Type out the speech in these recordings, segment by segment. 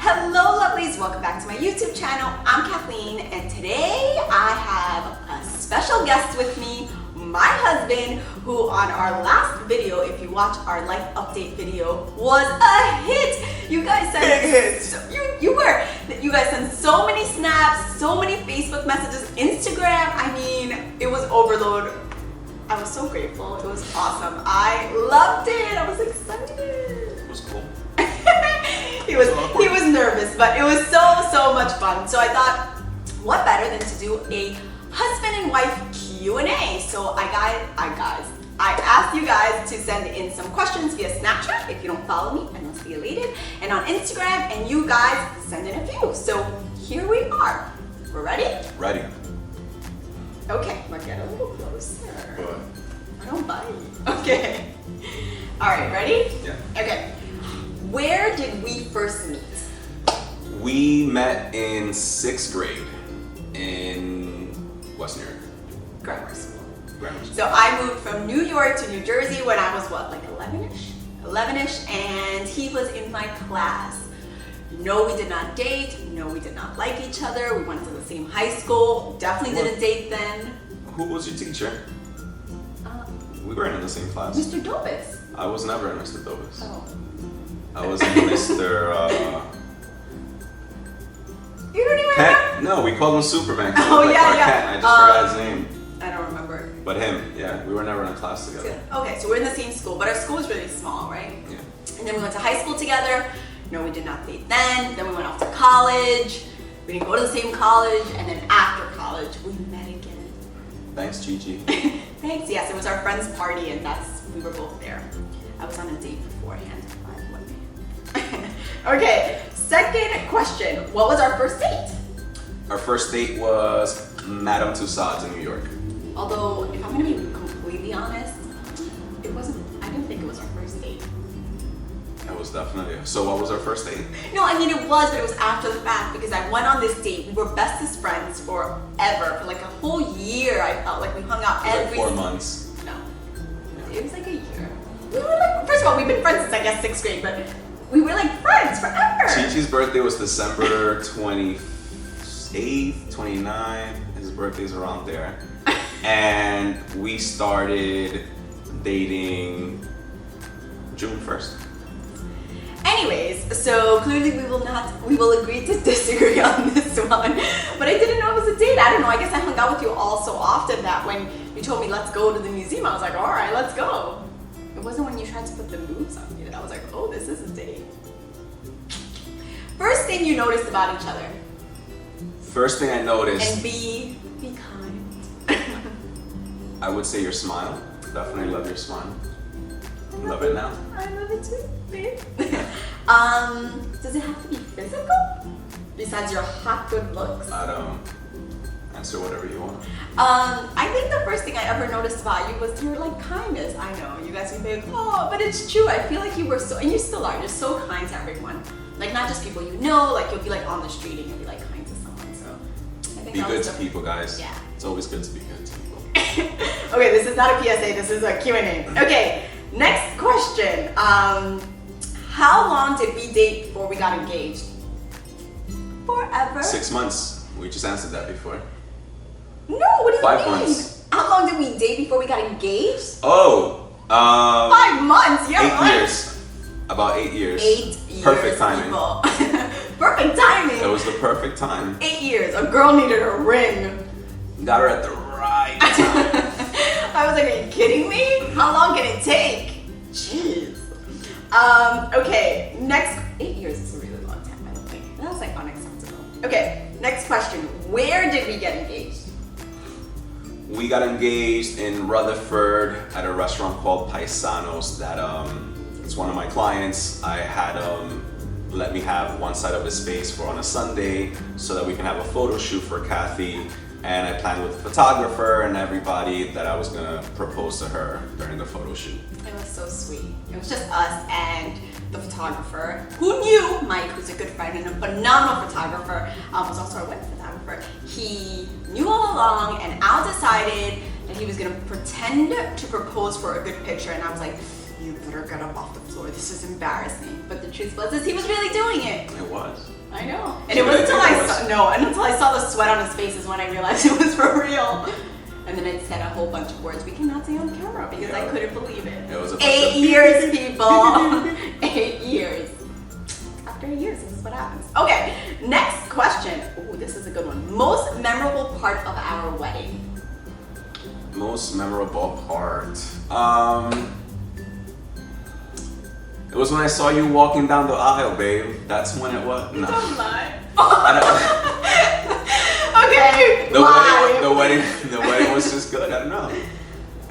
Hello lovelies, welcome back to my YouTube channel. I'm Kathleen and today I have a special guest with me, my husband, who on our last video, if you watch our life update video, was a hit. You guys sent you guys sent so many snaps, so many Facebook messages, Instagram. I mean, it was overload. I was so grateful. It was awesome. I loved it. I was excited. It was cool. He was nervous, but it was so much fun. So I thought, what better than to do a husband and wife Q&A. So I asked you guys to send in some questions via Snapchat if you don't follow me, Endlessly Elated, and on Instagram, and you guys send in a few. So here we are. We're ready? Ready. Okay, we'll get a little closer. Good. I don't bite. Okay. All right, ready? Yeah. Okay. Where did we first meet? We met in 6th grade in West New York. Grammar school. Grammar school. So I moved from New York to New Jersey when I was what, like 11ish, and he was in my class. No, we did not date. No, we did not like each other. We went to the same high school. Definitely didn't date then. Who was your teacher? We weren't in the same class. Mr. Dobis. I was never in Mr. Dobis. Oh. I was in Mr. You don't even Kent. remember? No, we called him Superman. Oh, yeah. Kent. I just forgot his name. I don't remember. But him, yeah, we were never in a class together. Okay, so we're in the same school, but our school was really small, right? Yeah. And then we went to high school together. No, we did not date then. Then we went off to college. We didn't go to the same college. And then after college, we met again. Thanks, Gigi. Thanks. Yes, it was our friend's party, and we were both there. I was on a date beforehand. Okay, second question. What was our first date? Our first date was Madame Tussauds in New York. Although, if I'm gonna be completely honest, I didn't think it was our first date. It was definitely. So what was our first date? No, I mean it was, but it was after the fact because I went on this date. We were bestest friends forever. For like a whole year, I felt like we hung out every. Like 4 months. No, it was like a year. We were like, first of all, we've been friends since I guess 6th grade, but we were like friends forever. Chi-Chi's birthday was December 28th, 29th. His birthday's around there. And we started dating June 1st. Anyways, so clearly we will agree to disagree on this one. But I didn't know it was a date. I don't know, I guess I hung out with you all so often that when you told me let's go to the museum, I was like, all right, let's go. It wasn't when you tried to put the moves on me that I was like, oh, this is a date. First thing you noticed about each other. First thing I noticed. And be kind. I would say your smile. Definitely love your smile. Love it now. I love it too, babe. Does it have to be physical? Besides your hot good looks? I don't answer whatever you want. I think the first thing I ever noticed about you was your like kindness. I know, you guys would be like, oh, but it's true. I feel like you were so, and you still are, you're so kind to everyone. Like not just people you know, like you'll be like on the street and you'll be like kind to someone, so. I think Be good to people, guys. Yeah. It's always good to be good to people. Okay, this is not a PSA, this is a Q&A. Okay, next question. How long did we date before we got engaged? Forever. 6 months. We just answered that before. No, what do you 5 mean? months. How long did we date before we got engaged? Oh, 5 months, yeah. 8 right. years. About 8 years. 8 years. Perfect timing. People. Perfect timing. It was the perfect time. 8 years. A girl needed a ring. Got her at the right time. I was like, are you kidding me? How long can it take? Jeez. Okay, next. 8 years is a really long time, I don't think. That's like unacceptable. Okay, next question. Where did we get engaged? We got engaged in Rutherford at a restaurant called Paisanos that it's one of my clients. I had let me have one side of his space for on a Sunday so that we can have a photo shoot for Kathy, and I planned with the photographer and everybody that I was gonna propose to her during the photo shoot. It was so sweet. It was just us and the photographer, who knew Mike, who's a good friend and a phenomenal photographer, was also our wedding photographer. He knew all along, and Al decided that he was gonna pretend to propose for a good picture, and I was like, you better get up off the floor, this is embarrassing. But the truth was, he was really doing it. It was. And it wasn't until I saw the sweat on his face is when I realized it was for real. And then it said a whole bunch of words we cannot say on camera because I couldn't believe it. It was a 8 years, people. 8 years. After 8 years, this is what happens. Okay, next question. Ooh, this is a good one. Most memorable part of our wedding. Most memorable part. It was when I saw you walking down the aisle, babe. That's when it was. No. Don't lie. I Okay. the wedding was just good. I don't know.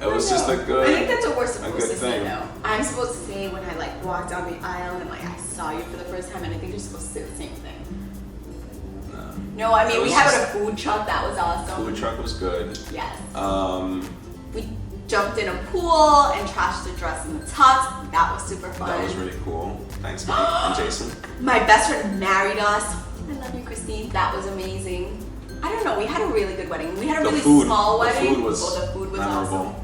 It was just a good. I think that's what we're supposed to say, thing. though. I'm supposed to say when I like walked down the aisle and like I saw you for the first time, and I think you're supposed to say the same thing. No, I mean we had a food truck. That was awesome. Food truck was good. Yes. We jumped in a pool and trashed the dress in the tux. That was super fun. That was really cool. Thanks, Mike and Jason. My best friend married us. I love you, Christine. That was amazing. I don't know. We had a really good wedding. We had a really small wedding. The food was memorable. Awesome.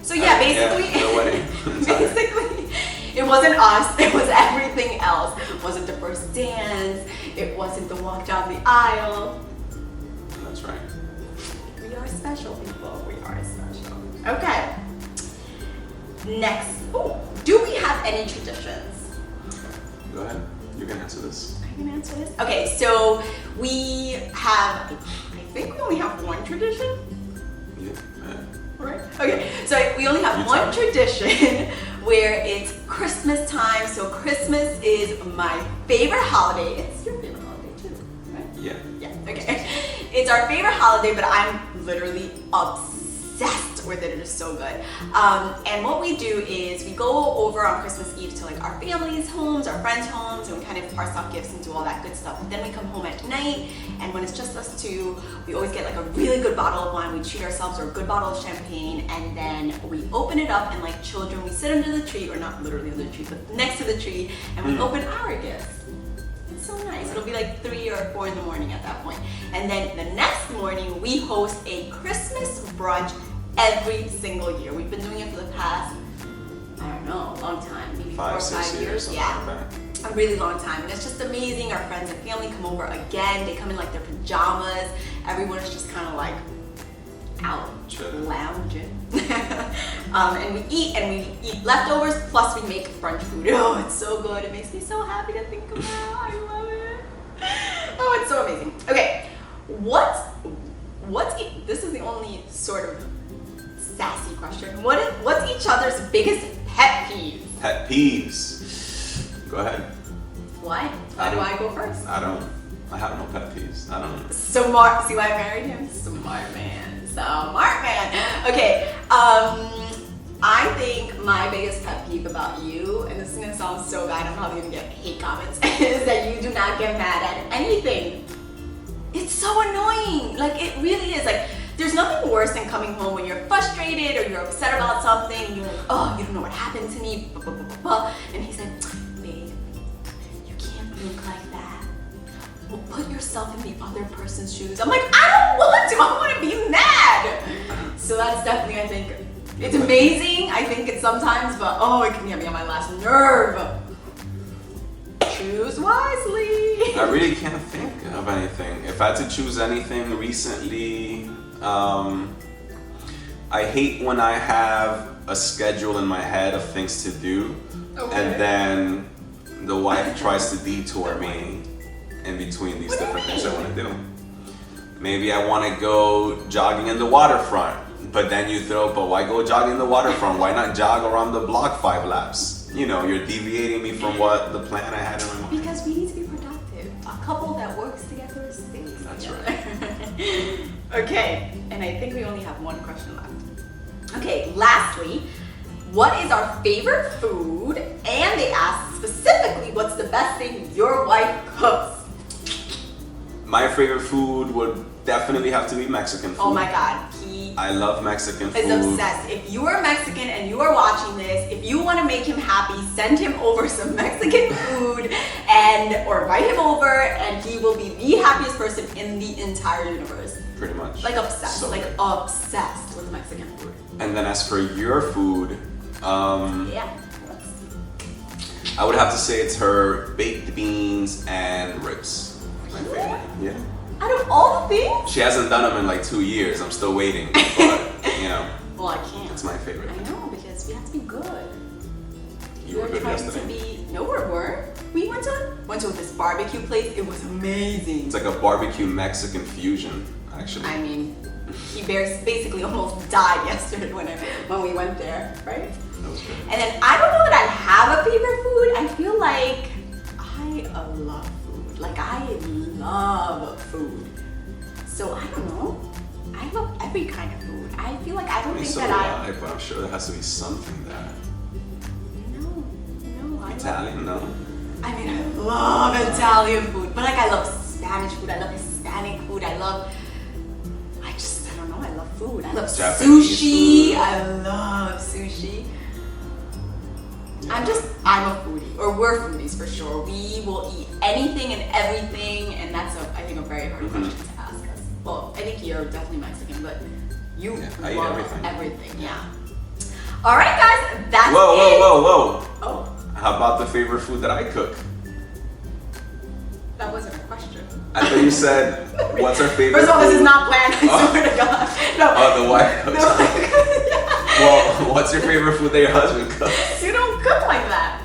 So yeah, basically, the wedding. basically, it wasn't us. It was everything else. It wasn't the first dance. It wasn't the walk down the aisle. That's right. We are special, people. We are special. Okay. Next. Oh, do we have any traditions? Go ahead. You can answer this. I can answer this. Okay, so we have. I think we only have one tradition. Yeah. Right. Okay, so we only have one tradition where it's Christmas time. So Christmas is my favorite holiday. It's your favorite holiday too, right? Yeah. Yeah. Okay. It's our favorite holiday, but I'm literally obsessed with it. It is so good. And what we do is we go over on Christmas Eve to like our family's homes, our friends' homes, and we kind of pass off gifts and do all that good stuff. But then we come home at night, and when it's just us two, we always get like a really good bottle of wine. We treat ourselves to a good bottle of champagne, and then we open it up, and like children, we sit under the tree, or not literally under the tree, but next to the tree, and we open our gifts. It's so nice. It'll be like 3 or 4 in the morning at that point. And then the next morning, we host a Christmas brunch every single year. We've been doing it for the past, I don't know, a long time, maybe 4 or 5 years. Yeah, a really long time. And it's just amazing. Our friends and family come over again. They come in like their pajamas. Everyone is just kind of like out lounging. And we eat leftovers, plus we make brunch food. Oh, it's so good. It makes me so happy to think about. I love it. Oh, it's so amazing. Okay, this is the only sort of sassy question. What's each other's biggest pet peeves? Pet peeves. Go ahead. Why? Why do I go first? I have no pet peeves. I don't. Smart. See why I married him? Smart man. Smart man. Okay. I think my biggest pet peeve about you, and this is gonna sound so bad, I'm probably gonna get hate comments, is that you do not get mad at anything. It's so annoying. Like, it really is. Like, there's nothing worse than coming home when you're frustrated or you're upset about something and you're like, oh, you don't know what happened to me, blah, blah, blah, blah, blah. And he's like, babe, you can't think like that. Well, put yourself in the other person's shoes. I'm like, I don't want to. I want to be mad. So that's definitely, I think, it's amazing. I think it's sometimes, but oh, it can get me on my last nerve. Choose wisely. I really can't think of anything. If I had to choose anything recently, I hate when I have a schedule in my head of things to do, and then the wife tries to detour me in between these different things I want to do. Maybe I want to go jogging in the waterfront, but then you throw, but why go jogging in the waterfront? Why not jog around the block 5 laps? You know, you're deviating me from what the plan I had in my mind. Because we need to be productive. A couple that works together stays That's together. right. Okay, and I think we only have one question left. Okay, lastly, what is our favorite food? And they asked specifically, what's the best thing your wife cooks? My favorite food would definitely have to be Mexican food. Oh my God, I love Mexican food. is obsessed. If you are Mexican and you are watching this, if you want to make him happy, send him over some Mexican food or invite him over, and he will be the happiest person in the entire universe. Pretty much. Like obsessed, So like good. obsessed with Mexican food. And then as for your food, Yeah. I would have to say it's her baked beans and ribs. all the things? She hasn't done them in like 2 years. I'm still waiting, but you know. Well, I can't. It's my favorite. I know, because we have to be good. You were good trying yesterday. No, we weren't. We went to this barbecue place. It was amazing. It's like a barbecue Mexican fusion, actually. I mean, he basically almost died yesterday when we went there, right? That was good. And then I don't know that I have a favorite food. I feel like I love food. Like I love food. So I don't know. I love every kind of food. I feel like I don't think so that but I'm sure there has to be something there. No, I Italian, no? I mean, I love Italian food, but like I love Spanish food. I love Hispanic food. I don't know. I love food. I love Japanese sushi. food. I love sushi. I'm a foodie, or we're foodies for sure. We will eat anything and everything, and that's I think a very hard question to ask us. Well, I think you're definitely Mexican, but you I eat love everything. everything. Yeah. All right, guys, that's it. Whoa. Oh, How about the favorite food that I cook? that wasn't a question. I thought you said, what's our favorite First of all, food? this is not planned. I swear to God. No. Oh, the wife cooks. No. Well, what's your favorite food that your husband cooks? You don't cook like that.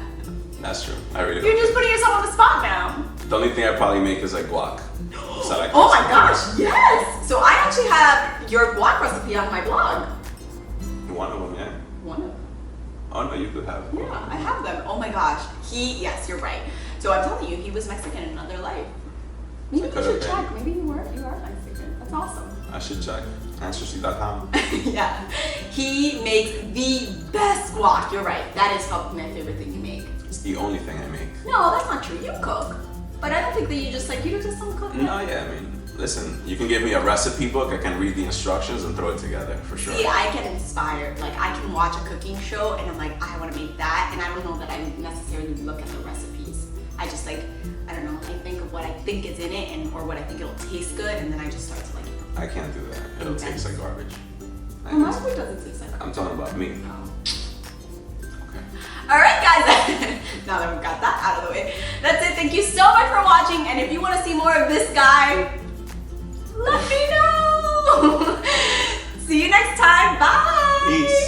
That's true. I really You're don't. just putting yourself on the spot now. The only thing I probably make is like guac. So I Oh my gosh, yes! So I actually have your guac recipe on my blog. One of them, yeah. One of them. Oh no, you could have. Yeah, I have them. Oh my gosh. Yes, you're right. So I'm telling you, he was Mexican in another life. Maybe you should check. Maybe you are Mexican. That's awesome. I should check. Ancestry.com. Yeah. He makes the best guac. You're right. That is probably my favorite thing you make. It's the only thing I make. No, that's not true. You cook. But I don't think that you just don't cook. No, yeah, I mean, listen, you can give me a recipe book, I can read the instructions and throw it together, for sure. See, I get inspired. Like, I can watch a cooking show and I'm like, I want to make that. And I don't know that I necessarily look at the recipes. I just I don't know, I think of what I think is in it or what I think it'll taste good. And then I just start to I can't do that. It'll taste like garbage. Well, my food doesn't taste like I'm talking about me. Oh. Okay. Alright guys, now that we've got that out of the way, that's it. Thank you so much for watching, and if you want to see more of this guy, let me know! See you next time, bye! Peace.